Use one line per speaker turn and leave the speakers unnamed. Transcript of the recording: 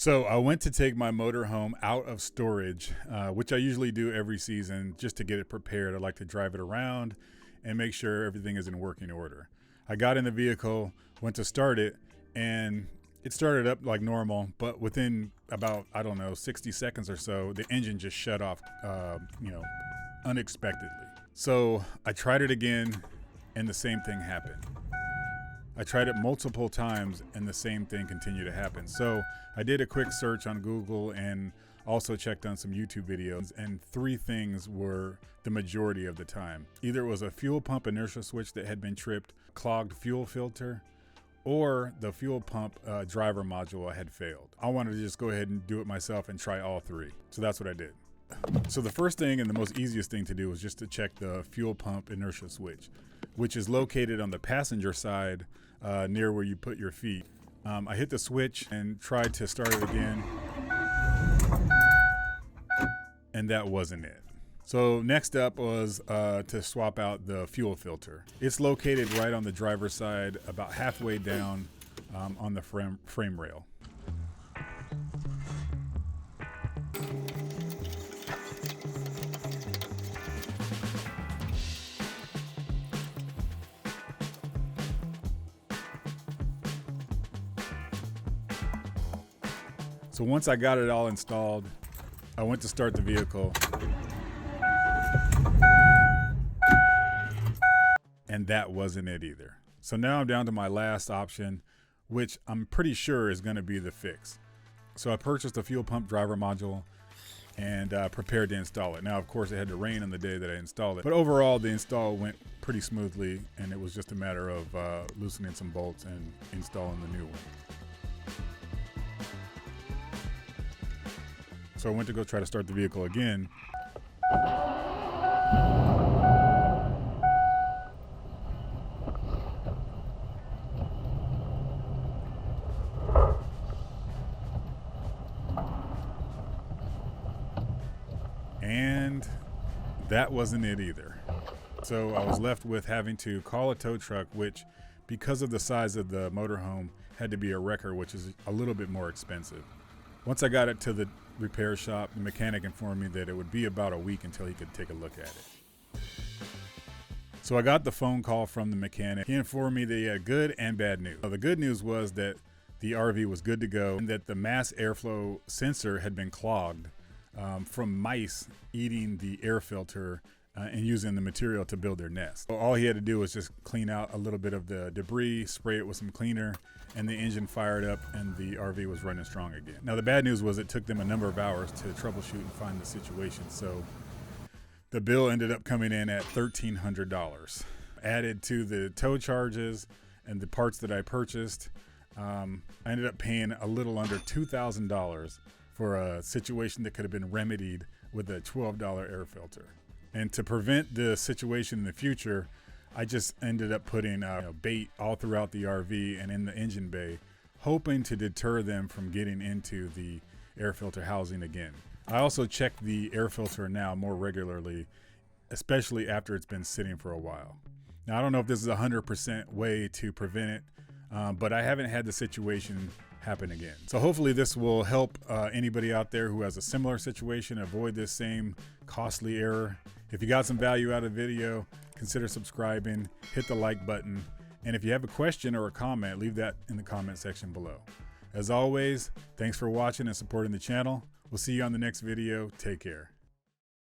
So I went to take my motorhome out of storage, which I usually do every season just to get it prepared. I like to drive it around and make sure everything is in working order. I got in the vehicle, went to start it, and it started up like normal, but within about, 60 seconds or so, the engine just shut off, unexpectedly. So I tried it again and the same thing happened. I tried it multiple times and the same thing continued to happen. So I did a quick search on Google and also checked on some YouTube videos, and three things were the majority of the time. Either it was a fuel pump inertia switch that had been tripped, clogged fuel filter, or the fuel pump driver module had failed. I wanted to just go ahead and do it myself and try all three. So that's what I did. So the first thing and the most easiest thing to do was just to check the fuel pump inertia switch, which is located on the passenger side near where you put your feet. I hit the switch and tried to start it again, and that wasn't it. So next up was to swap out the fuel filter. It's located right on the driver's side, about halfway down on the frame rail. So once I got it all installed, I went to start the vehicle, and that wasn't it either. So now I'm down to my last option, which I'm pretty sure is going to be the fix. So I purchased a fuel pump driver module and prepared to install it. Now, of course, it had to rain on the day that I installed it, but overall the install went pretty smoothly, and it was just a matter of loosening some bolts and installing the new one. So I went to go try to start the vehicle again. And that wasn't it either. So I was left with having to call a tow truck, which, because of the size of the motorhome, had to be a wrecker, which is a little bit more expensive. Once I got it to the repair shop, the mechanic informed me that it would be about a week until he could take a look at it. So I got the phone call from the mechanic. He informed me that he had good and bad news. The good news was that the RV was good to go and that the mass airflow sensor had been clogged from mice eating the air filter and using the material to build their nest. So all he had to do was just clean out a little bit of the debris, spray it with some cleaner, and the engine fired up and the RV was running strong again. Now the bad news was it took them a number of hours to troubleshoot and find the situation. So the bill ended up coming in at $1,300. Added to the tow charges and the parts that I purchased, I ended up paying a little under $2,000 for a situation that could have been remedied with a $12 air filter. And to prevent the situation in the future, I just ended up putting bait all throughout the RV and in the engine bay, hoping to deter them from getting into the air filter housing again. I also check the air filter now more regularly, especially after it's been sitting for a while. Now, I don't know if this is a 100% way to prevent it, but I haven't had the situation happen again. So hopefully this will help anybody out there who has a similar situation avoid this same costly error. If you got some value out of the video, consider subscribing, hit the like button, and if you have a question or a comment, leave that in the comment section below. As always, thanks for watching and supporting the channel. We'll see you on the next video. Take care.